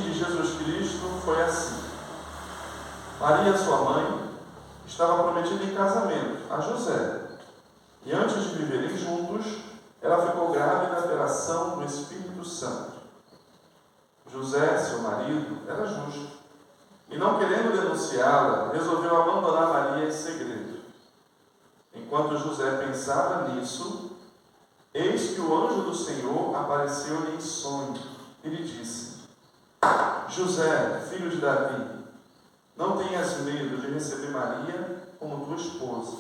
de Jesus Cristo foi assim. Maria, sua mãe, estava prometida em casamento a José. E antes de viverem juntos, ela ficou grávida pela ação do Espírito Santo. José, seu marido, era justo. E não querendo denunciá-la, resolveu abandonar Maria em segredo. Enquanto José pensava nisso, eis que o anjo do Senhor apareceu-lhe em sonho e lhe disse: José, filho de Davi, não tenhas medo de receber Maria como tua esposa,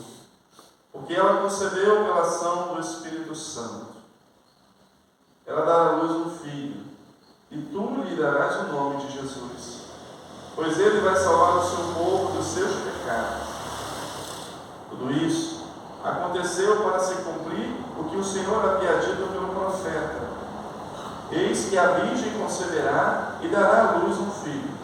porque ela concebeu pela ação do Espírito Santo. Ela dará à luz um filho, e tu lhe darás o nome de Jesus, pois ele vai salvar o seu povo dos seus pecados. Tudo isso aconteceu para se cumprir o que o Senhor havia dito pelo profeta: eis que a virgem conceberá e dará à luz um filho.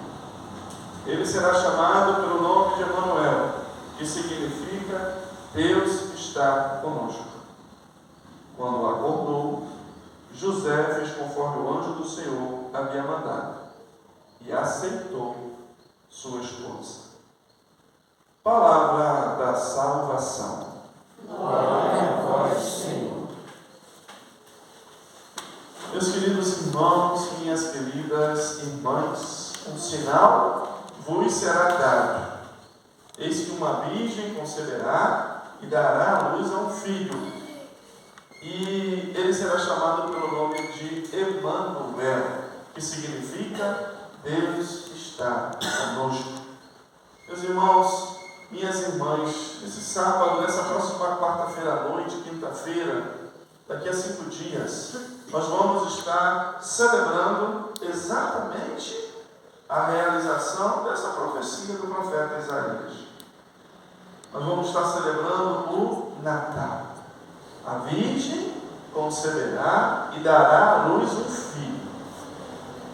Ele será chamado pelo nome de Emanuel, que significa Deus está conosco. Quando acordou, José fez conforme o anjo do Senhor havia mandado e aceitou sua esposa. Palavra da salvação. Glória a vós, Senhor. Meus queridos irmãos, minhas queridas irmãs, um sinal vos será dado. Eis que uma virgem conceberá e dará à luz a um filho. E ele será chamado pelo nome de Emanuel, que significa Deus está conosco. Meus irmãos, minhas irmãs, nesse sábado, nessa próxima quarta-feira à noite, quinta-feira, daqui a 5 dias, nós vamos estar celebrando exatamente a realização dessa profecia do profeta Isaías. Nós vamos estar celebrando o Natal. A Virgem conceberá e dará à luz um filho.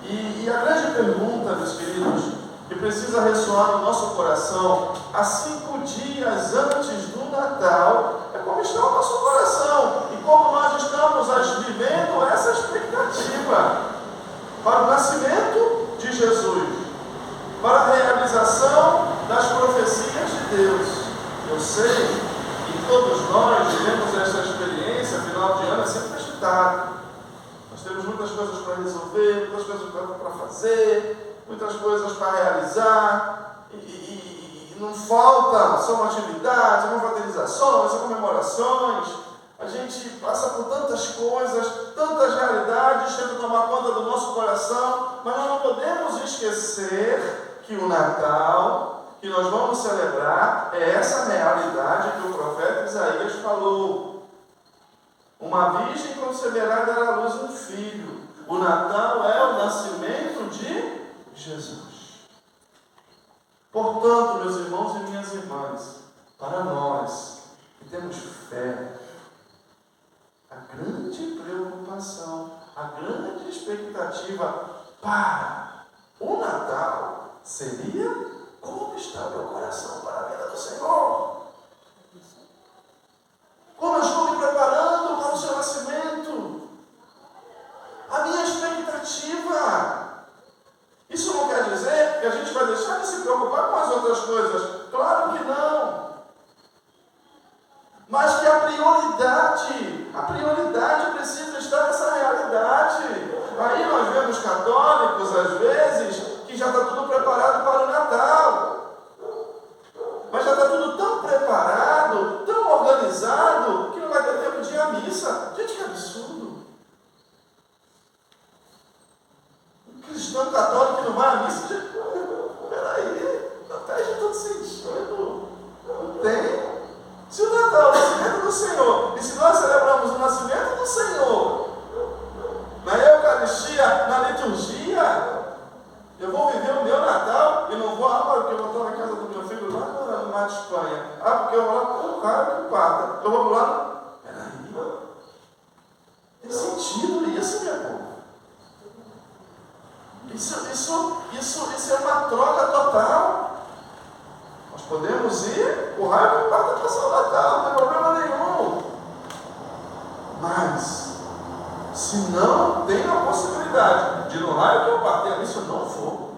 E a grande pergunta, meus queridos, que precisa ressoar no nosso coração há 5 dias antes do Natal, é como está o nosso coração e como nós estamos vivendo essa expectativa para o nascimento de Jesus, para a realização das profecias de Deus. Eu sei que todos nós vivemos essa experiência, final de ano é sempre agitado. Nós temos muitas coisas para resolver, muitas coisas para fazer, muitas coisas para realizar, e não falta, são atividades, são confraternizações, são comemorações. A gente passa por tantas coisas, tantas realidades, tenta tomar conta do nosso coração, mas nós não podemos esquecer que o Natal que nós vamos celebrar é essa realidade que o profeta Isaías falou. Uma virgem conceberá e dará à luz um filho. O Natal é o nascimento de Jesus. Portanto, meus irmãos e minhas irmãs, para nós que temos fé, a grande preocupação, a grande expectativa para o Natal seria: como está o meu coração para a vida do Senhor? Como eu estou me preparando para o seu nascimento? A minha expectativa. Isso não quer dizer que a gente vai deixar de se preocupar com as outras coisas. Claro que não. Mas que a prioridade precisa estar nessa realidade. Aí nós vemos católicos, às vezes, que já está tudo preparado para o Natal. Mas já está tudo tão preparado, tão organizado, que não vai ter tempo de ir à missa. Gente, que absurdo. Um cristão católico que não vai à missa, peraí, perde todo sentido. Não tem. Se o Natal é o nascimento do Senhor, e se nós celebramos o nascimento do Senhor, na Eucaristia, na liturgia, eu vou viver o meu Natal e não vou, porque eu vou estar na casa do meu filho lá no mar de Espanha. Porque eu vou lá com o cara que parta. Eu vou lá. Peraí. Tem sentido isso, meu povo? Isso é uma troca total. Nós podemos ir, o raio que parta passar o Natal, não tem problema nenhum. Mas, Se não tem a possibilidade de ir no raio que eu bater a missa, eu não vou.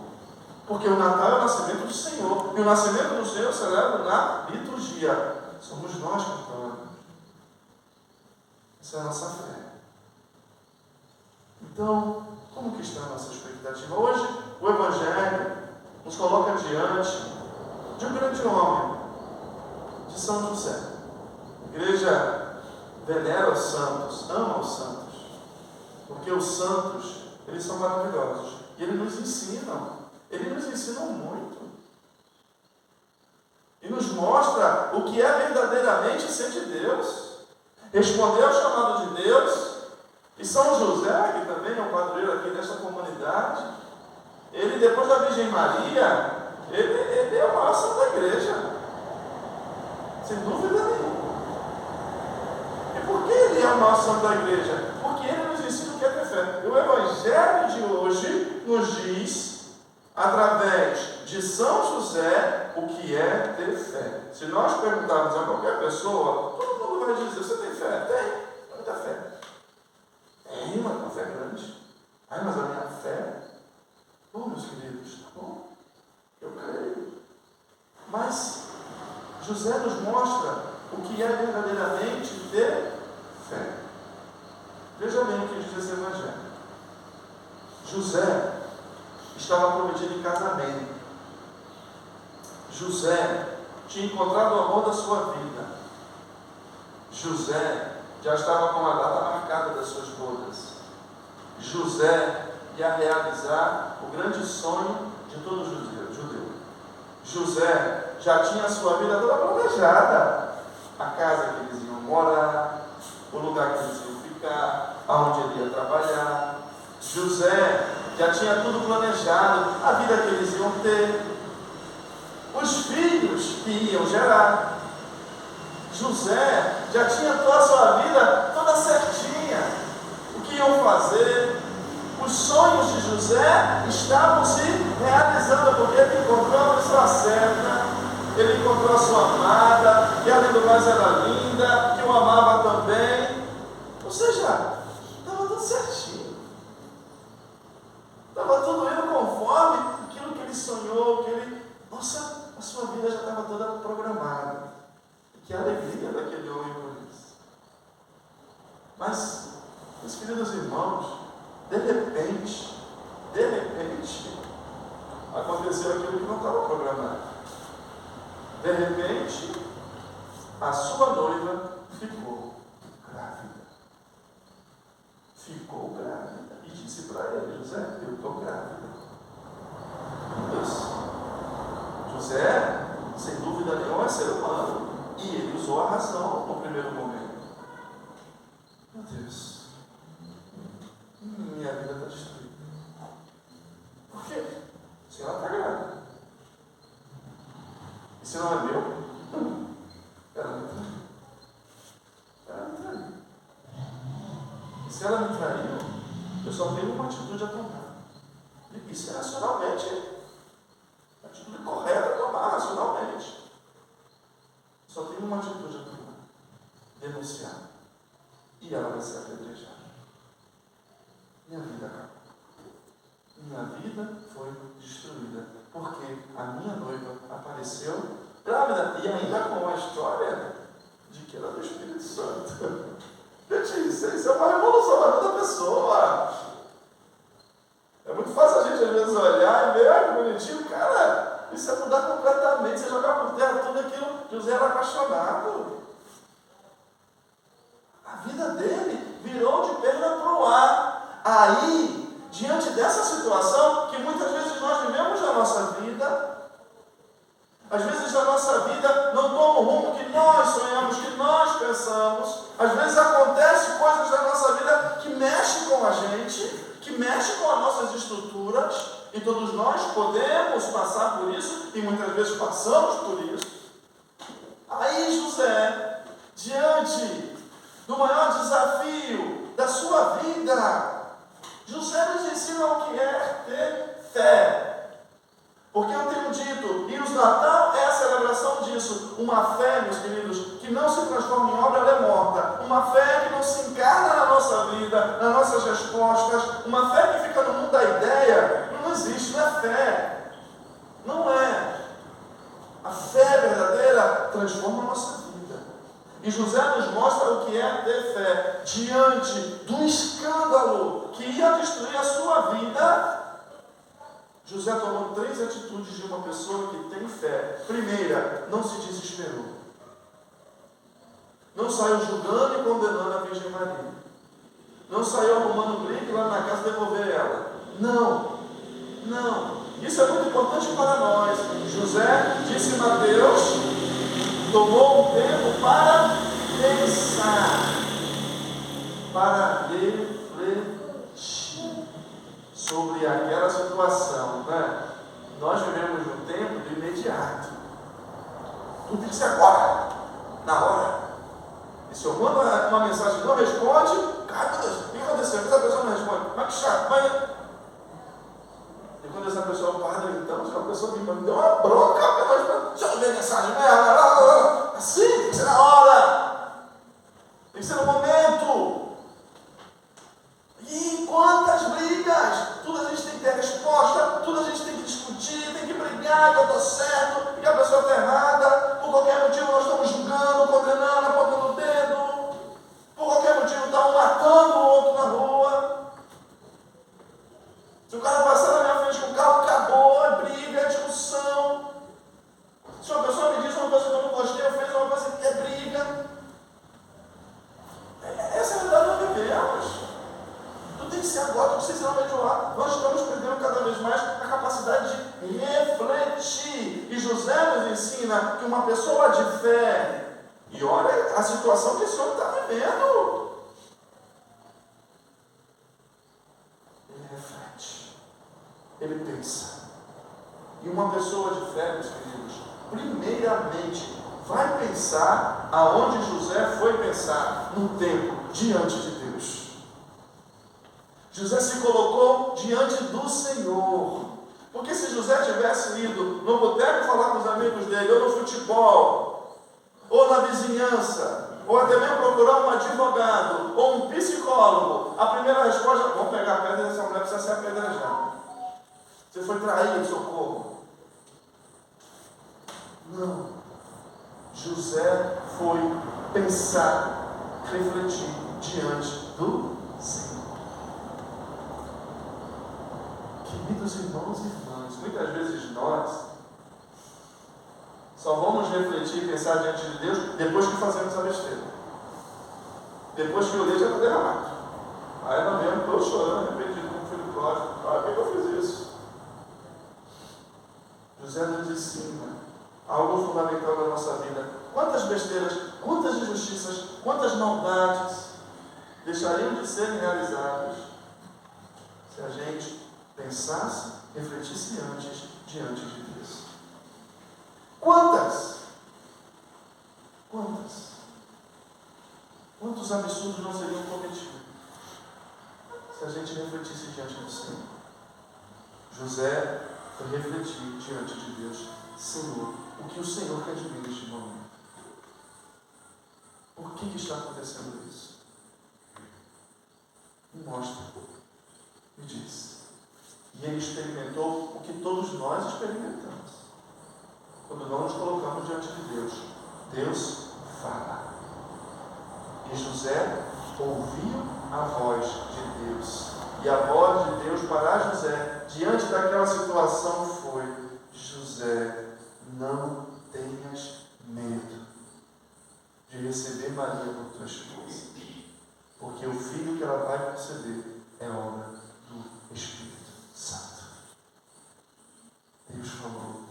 Porque o Natal é o nascimento do Senhor. E o nascimento do Senhor celebra na liturgia. Somos nós que falamos. Essa é a nossa fé. Então, como que está a nossa expectativa? Hoje, o Evangelho nos coloca diante de um grande homem, de São José. A igreja venera os santos, ama os santos, porque os santos, eles são maravilhosos. E eles nos ensinam muito. E nos mostra o que é verdadeiramente ser de Deus. Responder ao chamado de Deus. E São José, que também é um padroeiro aqui desta comunidade, ele, depois da Virgem Maria, ele é o maior santo da igreja. Sem dúvida nenhuma. E por que ele é o maior santo da igreja? Porque ele nos ensina o que é ter fé. E o Evangelho de hoje nos diz, através de São José, o que é ter fé. Se nós perguntarmos a qualquer pessoa, todo mundo vai dizer: você tem fé? Tem, muita fé. Tem uma fé grande. Ai, mas a minha fé, bom, meus queridos, tá bom? Eu creio. Mas José nos mostra o que é verdadeiramente ter fé. Veja bem o que diz esse Evangelho. José estava prometido em casamento. José tinha encontrado o amor da sua vida. José já estava com a data marcada das suas bodas. José ia realizar o grande sonho de todo judeu. José já tinha a sua vida toda planejada. A casa que eles iam morar, o lugar que eles iam ficar, aonde ele ia trabalhar. José já tinha tudo planejado, a vida que eles iam ter, os filhos que iam gerar. José já tinha toda a sua vida toda certinha, o que iam fazer. Os sonhos de José estavam se realizando, porque ele encontrou a pessoa certa, ele encontrou a sua amada, que além do mais era linda, que o amava também. Ou seja, estava tudo certinho. Estava tudo indo conforme aquilo que ele sonhou, que ele... Nossa, a sua vida já estava toda programada. Que alegria daquele homem por isso. Mas, meus queridos irmãos, de repente, aconteceu aquilo que não estava programado. De repente, a sua noiva ficou grávida. Ficou grávida. E disse para ele: José, eu estou grávida. Isso. José, sem dúvida nenhuma, é ser humano. E ele usou a razão no primeiro momento. Meu Deus, minha vida está destruída. Por quê? Se ela está grávida. E se não é meu? Ela me traiu. Ela me traiu. E se ela me traiu, eu só tenho uma atitude a tomar. Isso é racionalmente. A atitude correta a tomar, racionalmente. Só tenho uma atitude a tomar: denunciar. E ela vai ser apedrejada. Minha vida acabou. Minha vida foi destruída. Porque a minha noiva apareceu grávida. E ainda com a história de que era do Espírito Santo. Gente, isso é uma revolução na vida da pessoa. É muito fácil a gente às vezes olhar e ver: ai, que bonitinho. Cara, isso é mudar completamente. Você jogar por terra tudo aquilo. José era apaixonado. A vida dele virou de perna para o ar. Aí, diante dessa situação, que muitas vezes nós vivemos na nossa vida, às vezes a nossa vida não toma o rumo que nós sonhamos, que nós pensamos. Às vezes acontecem coisas na nossa vida que mexem com a gente, que mexem com as nossas estruturas, e todos nós podemos passar por isso, e muitas vezes passamos por isso. Aí José, diante do maior desafio da sua vida, José nos ensina o que é ter fé. Porque eu tenho dito, e o Natal é a celebração interpretação disso. Uma fé, meus queridos, que não se transforma em obra, ela é morta. Uma fé que não se encarna na nossa vida, nas nossas respostas. Uma fé que fica no mundo da ideia, não existe, não é fé. Não é. A fé verdadeira transforma a nossa vida. E José nos mostra o que é ter fé diante do escândalo que ia destruir a sua vida. José tomou 3 atitudes de uma pessoa que tem fé. Primeira, não se desesperou. Não saiu julgando e condenando a Virgem Maria. Não saiu arrumando briga lá na casa devolver ela. Não. Isso é muito importante para nós. José, disse Mateus, tomou um tempo para pensar, para refletir sobre aquela situação, né? Nós vivemos um tempo de imediato. Tudo tem que ser agora, na hora. E se eu mando uma mensagem e não responde, cara, meu Deus, o que aconteceu? Essa pessoa não responde. Mas que chato, mas... E quando essa pessoa para, então, se a pessoa me deu uma bronca, deixa eu ver a mensagem dela. Assim, tem que ser na hora. Tem que ser no momento. E quantas brigas! Tudo a gente tem que ter resposta, tudo a gente tem que discutir, tem que brigar que eu estou certo, que a pessoa está errada. Por qualquer motivo nós estamos julgando, condenando, apontando o dedo. Por qualquer motivo está um matando o outro na rua. Se o cara passar na minha frente com o carro, acabou, é briga, é discussão. Se uma pessoa me diz uma coisa que eu não gostei, eu fiz uma coisa que é briga. Essa é a verdade que nós vivemos. Tudo tem que ser agora, tudo tem que ser lá. Nós estamos perdendo cada vez mais a capacidade de refletir. E José nos ensina que uma pessoa de fé, e olha a situação que esse homem está vivendo. Ele reflete. Ele pensa. E uma pessoa de fé, meus queridos, primeiramente vai pensar aonde José foi pensar no tempo, diante de Deus. José se colocou diante do Senhor. Porque se José tivesse ido no boteco falar com os amigos dele, ou no futebol, ou na vizinhança, ou até mesmo procurar um advogado, ou um psicólogo, a primeira resposta: vamos pegar a pedra dessa mulher, precisa ser apedrejada. Você foi traído, socorro. Não. José foi pensar, refletir diante do Senhor. Queridos irmãos e irmãs, muitas vezes nós só vamos refletir e pensar diante de Deus depois que fazemos a besteira. Depois que o leite já está derramado. Aí nós mesmo estou chorando, arrependido como filho pródigo. Por que eu fiz isso? José nos ensina algo fundamental da nossa vida. Quantas besteiras, quantas injustiças, quantas maldades deixariam de serem realizadas se a gente pensasse, refletisse antes diante de Deus? Quantas? Quantos absurdos não seriam cometidos se a gente refletisse diante do Senhor? José foi refletir diante de Deus: Senhor, o que o Senhor quer de mim neste momento? Por que está acontecendo isso? Me mostra, me diz. E ele experimentou o que todos nós experimentamos quando não nos colocamos diante de Deus. Deus fala. E José ouviu a voz de Deus. E a voz de Deus para José, diante daquela situação, foi: José, não tenhas medo de receber Maria por tua esposa, porque o filho que ela vai conceber é obra do Espírito Santo. Deus falou.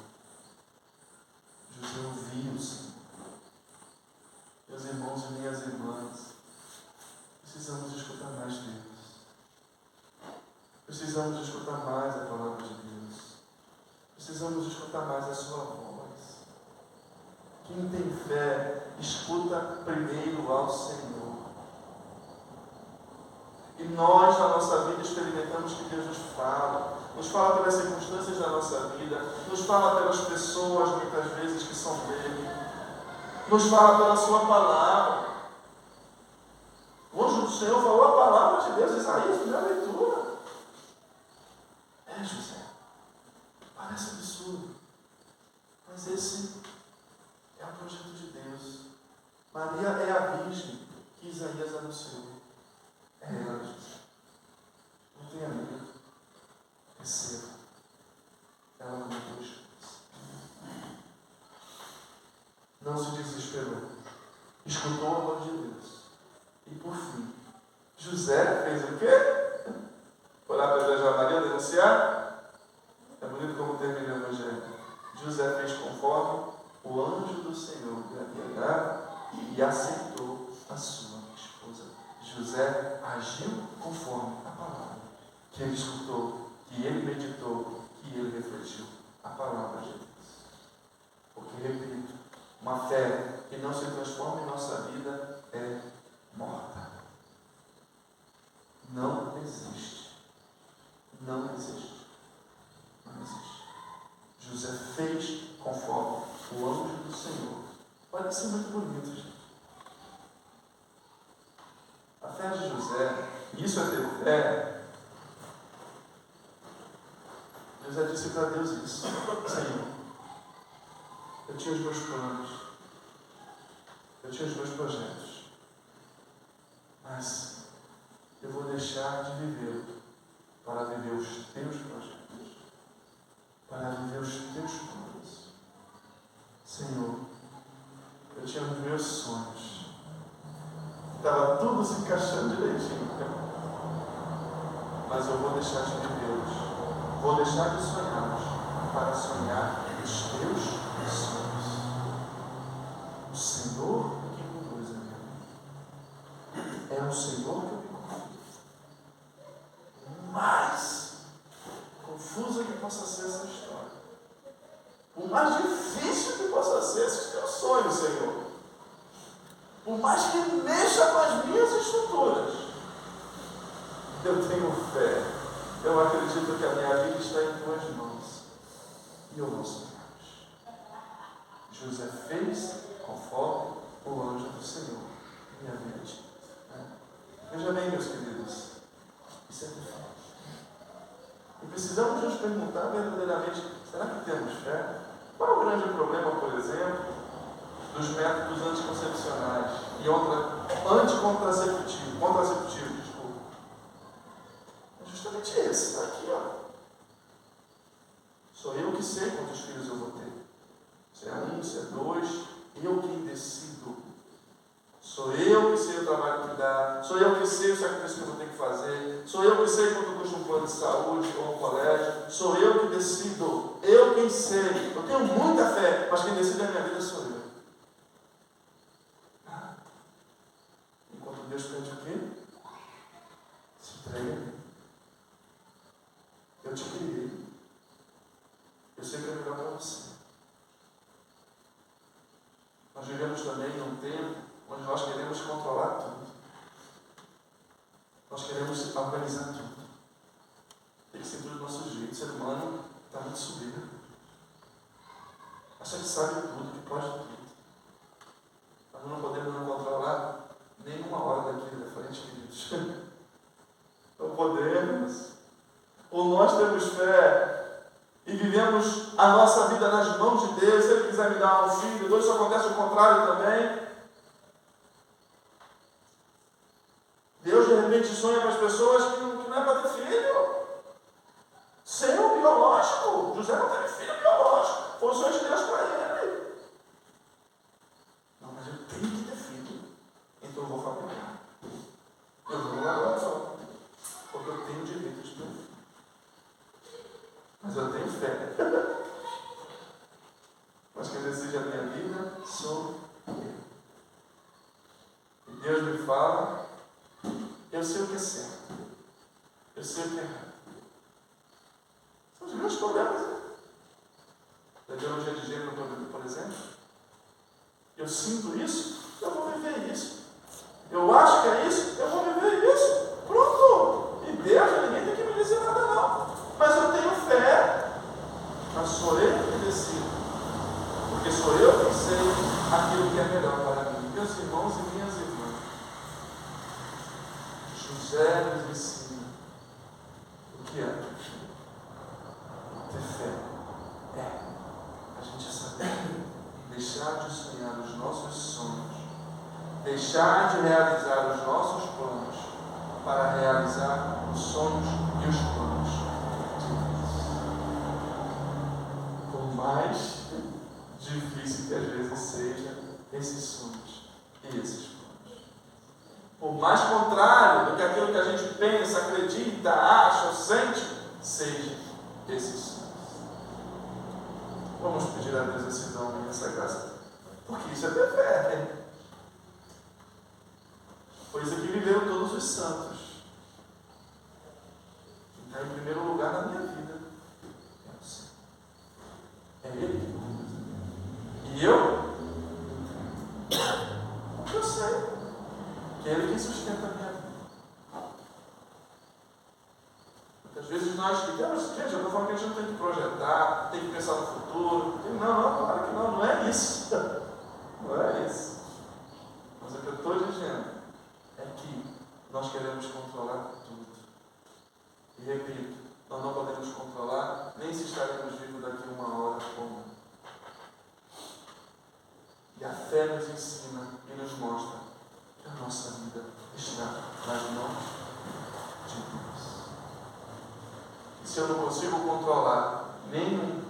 José ouviu o Senhor. Meus irmãos e minhas irmãs, precisamos escutar mais Deus. Precisamos escutar mais a palavra de Deus. Precisamos escutar mais a sua voz. Quem tem fé, escuta primeiro ao Senhor. E nós, na nossa vida, experimentamos que Deus nos fala pelas circunstâncias da nossa vida, nos fala pelas pessoas, muitas vezes, que são dele, nos fala pela sua palavra. O anjo do Senhor falou a palavra de Deus, Isaías, primeira leitura. José, parece absurdo, mas esse é o projeto de Deus. Maria é a virgem que Isaías anunciou. É ela, José. Não tenha medo. Receba. Ela como Deus. Não se desesperou. Escutou a voz de Deus. E por fim, José fez o quê? Foi lá apedrejar Maria, denunciar? É bonito como termina o Evangelho. José fez conforme o anjo do Senhor lhe havia dado e aceitou a sua esposa. José agiu conforme a palavra que ele escutou, que ele meditou, que ele refletiu. A palavra de Deus. Porque, repito, uma fé que não se transforma em nossa vida é morta. Não existe. Não existe. Não existe. José fez conforme o anjo do Senhor. Parece ser muito bonito, gente. A fé de José, isso é ter fé. José disse para Deus isso: Senhor, eu tinha os meus planos, eu tinha os meus projetos, mas eu vou deixar de viver para viver os teus projetos, para viver os teus planos. Senhor, eu tinha os meus sonhos, estava tudo se encaixando direitinho, mas eu vou deixar de vivê-los, vou deixar de sonhá-los para sonhar os teus sonhos. O Senhor é quem conduz a minha vida. É o Senhor que eu me confio. Mais confusa que possa ser essa história, por mais difícil que possa ser esses teus sonhos, Senhor, por mais que mexa com as minhas estruturas, eu tenho fé. Eu acredito que a minha vida está em tuas mãos e eu vou sonhar. José fez conforme o anjo do Senhor me havia dito. Veja bem, meus queridos, isso é ter fé. E precisamos nos perguntar verdadeiramente: será que temos fé? Qual é o grande problema, por exemplo, dos métodos anticoncepcionais e contraceptivos, desculpa? É justamente esse, está aqui, ó. Sou eu que sei quantos filhos eu vou ter. Se é 1, se é 2, eu quem decido. Sou eu que sei o trabalho que dá, sou eu que sei o sacrifício que eu vou ter que fazer, sou eu que sei quanto custa um plano de saúde ou um colégio, sou eu que decido, eu quem sei. Eu tenho muita fé, mas quem decide a minha vida sou eu. Enquanto Deus pede o quê? Se entrega. Eu te criei. Eu sei que é melhor para você. Nós vivemos também num tempo onde nós queremos controlar tudo. Nós queremos organizar tudo. Tem que ser tudo do nosso jeito. O ser humano está muito subido. Acha que sabe tudo, que pode tudo. Mas não podemos não controlar nenhuma hora daqui da frente, queridos. Não podemos. Ou nós temos fé e vivemos a nossa vida nas mãos de Deus. Se Ele quiser me dar um filho, hoje só acontece o contrário também. Deus de repente sonha para as pessoas que não é para ter filho. Sem o biológico. José não teve filho biológico. Foi o sonho de Deus para ele. Não, mas eu tenho que ter filho. Então eu vou fabricar. Eu vou agora só. Porque eu tenho direito de ter filho. Mas eu tenho fé. Mas quem decide a minha vida sou eu. E Deus me fala, eu sei o que é certo. Eu sei o que é errado. São os meus problemas, né? Da ideologia de gênero, por exemplo. Eu sinto isso, eu vou viver isso. Eu acho que é isso, eu vou viver isso. Pronto! deixar de realizar os nossos planos para realizar os sonhos e os planos de Deus. Por mais difícil que às vezes seja esses sonhos e esses planos. Por mais contrário do que aquilo que a gente pensa, acredita, acha ou sente, seja esses sonhos. Vamos pedir a Deus esse dom e essa graça. Porque isso é ter fé, né? Foi isso que viveram todos os santos. Quem está em primeiro lugar na minha vida é o Senhor. É Ele. E eu sei que é Ele quem sustenta a minha vida. Muitas vezes nós ficamos, gente, eu estou falando que a gente não tem que projetar, tem que pensar no futuro. Não, claro que não é isso. Não é isso. Mas o que eu estou dizendo é que nós queremos controlar tudo. E repito, nós não podemos controlar nem se estaremos vivos daqui uma hora ou não. E a fé nos ensina e nos mostra que a nossa vida está nas mãos de Deus. E se eu não consigo controlar nenhum,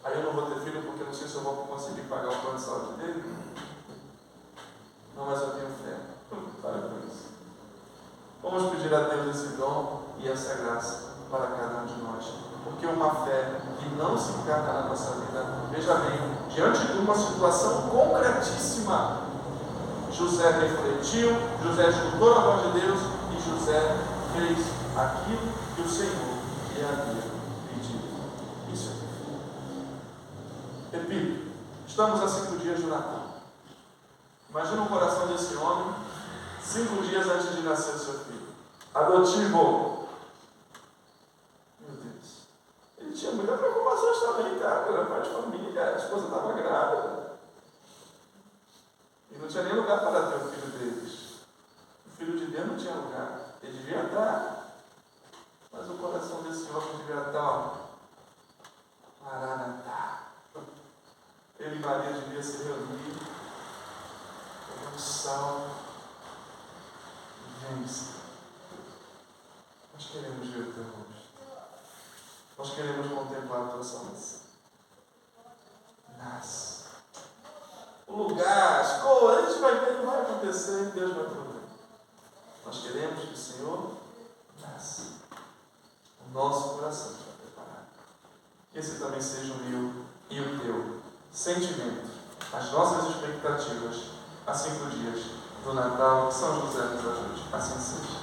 aí eu não vou ter filho porque eu não sei se eu vou conseguir pagar o plano de saúde dele. Não, mas eu tenho fé. Para com isso. Vamos pedir a Deus esse dom e essa graça para cada um de nós. Porque uma fé que não se encarna na nossa vida, veja bem, diante de uma situação concretíssima, José refletiu, José escutou a voz de Deus e José fez aquilo que o Senhor lhe havia pedido. Isso é fé. Repito, estamos a 5 dias do Natal. Imagina o coração desse homem 5 dias antes de nascer o seu filho. Adotivo. Meu Deus. Ele tinha muita preocupação também, tá? Era pai de família, a esposa estava grávida. E não tinha nem lugar para ter o filho deles. O filho de Deus não tinha lugar. Ele devia dar. Mas o coração desse homem devia dar, Maranatá. Ele e Maria deviam se reunir. Um salmo. Vem-se. Nós queremos ver o teu rosto. Nós queremos contemplar a tua salvação. Nasce. O lugar, as coisas, a gente vai ver, não vai acontecer, Deus vai prover. Nós queremos que o Senhor nasça. O nosso coração está preparado. Que esse também seja o meu e o teu sentimento, as nossas expectativas, a 5 dias do Natal, que São José nos ajude. Assim seja.